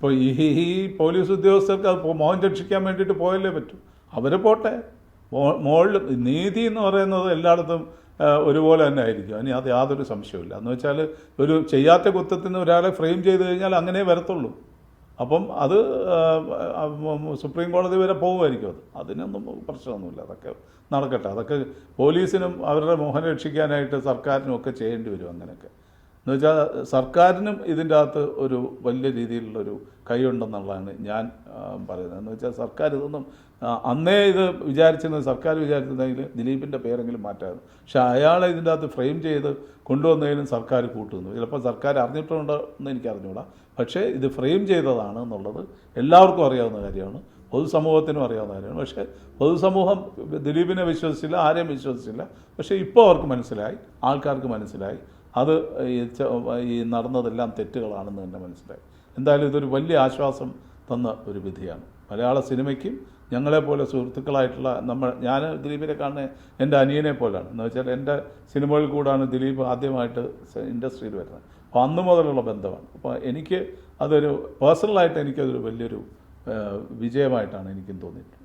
ഇപ്പോൾ ഈ പോലീസ് ഉദ്യോഗസ്ഥർക്ക് അത് മോഹൻ രക്ഷിക്കാൻ വേണ്ടിയിട്ട് പോയല്ലേ പറ്റൂ. അവർ പോട്ടെ. മോളിൽ നീതി എന്ന് പറയുന്നത് എല്ലായിടത്തും ഒരുപോലെ തന്നെ ആയിരിക്കും. അതിന് അത് യാതൊരു സംശയമില്ല. എന്ന് വെച്ചാൽ ഒരു ചെയ്യാത്ത കുറ്റത്തിന് ഒരാളെ ഫ്രെയിം ചെയ്ത് കഴിഞ്ഞാൽ അങ്ങനെ വരത്തുള്ളൂ. അപ്പം അത് സുപ്രീം കോടതി വരെ പോകുമായിരിക്കും. അതിനൊന്നും പ്രശ്നമൊന്നുമില്ല. അതൊക്കെ നടക്കട്ടെ. അതൊക്കെ പോലീസിനും അവരുടെ മോഹം രക്ഷിക്കാനായിട്ട് സർക്കാരിനും ഒക്കെ ചെയ്യേണ്ടി വരും. അങ്ങനെയൊക്കെ എന്ന് വെച്ചാൽ സർക്കാരിനും ഇതിൻ്റെ അകത്ത് ഒരു വലിയ രീതിയിലുള്ളൊരു കൈയുണ്ടെന്നുള്ളതാണ് ഞാൻ പറയുന്നത്. എന്ന് വെച്ചാൽ സർക്കാർ ഇതൊന്നും അന്നേ ഇത് വിചാരിച്ചിരുന്നത്, സർക്കാർ വിചാരിച്ചിരുന്നെങ്കിൽ ദിലീപിൻ്റെ പേരെങ്കിലും മാറ്റായിരുന്നു. പക്ഷെ അയാളെ ഇതിൻ്റെ അകത്ത് ഫ്രെയിം ചെയ്ത് കൊണ്ടുവന്നതിനും സർക്കാർ കൂട്ടുന്നു. ചിലപ്പോൾ സർക്കാർ അറിഞ്ഞിട്ടുണ്ടോ എന്ന് എനിക്ക് അറിഞ്ഞുകൂടാ. പക്ഷേ ഇത് ഫ്രെയിം ചെയ്തതാണ് എന്നുള്ളത് എല്ലാവർക്കും അറിയാവുന്ന കാര്യമാണ്, പൊതുസമൂഹത്തിനും അറിയാവുന്ന കാര്യമാണ്. പക്ഷേ പൊതുസമൂഹം ദിലീപിനെ വിശ്വസിച്ചില്ല, ആരെയും വിശ്വസിച്ചില്ല. പക്ഷേ ഇപ്പോൾ അവർക്ക് മനസ്സിലായി, ആൾക്കാർക്ക് മനസ്സിലായി അത് ഈ നടന്നതെല്ലാം തെറ്റുകളാണെന്ന് തന്നെ മനസ്സിലായി. എന്തായാലും ഇതൊരു വലിയ ആശ്വാസം തന്ന ഒരു വിധിയാണ് മലയാള സിനിമയ്ക്കും. ഞങ്ങളെപ്പോലെ സുഹൃത്തുക്കളായിട്ടുള്ള ഞാൻ ദിലീപിനെ കാണുന്നത് എൻ്റെ അനിയനെ പോലെയാണ്. എന്ന് വെച്ചാൽ എൻ്റെ സിനിമകളിൽ കൂടാണ് ദിലീപ് ആദ്യമായിട്ട് ഇൻഡസ്ട്രിയിൽ വരുന്നത്. അപ്പോൾ അന്ന് മുതലുള്ള ബന്ധമാണ്. അപ്പോൾ എനിക്ക് അതൊരു പേഴ്സണലായിട്ട് എനിക്കതൊരു വലിയൊരു വിജയമായിട്ടാണ് എനിക്കും തോന്നിയിട്ടുള്ളത്.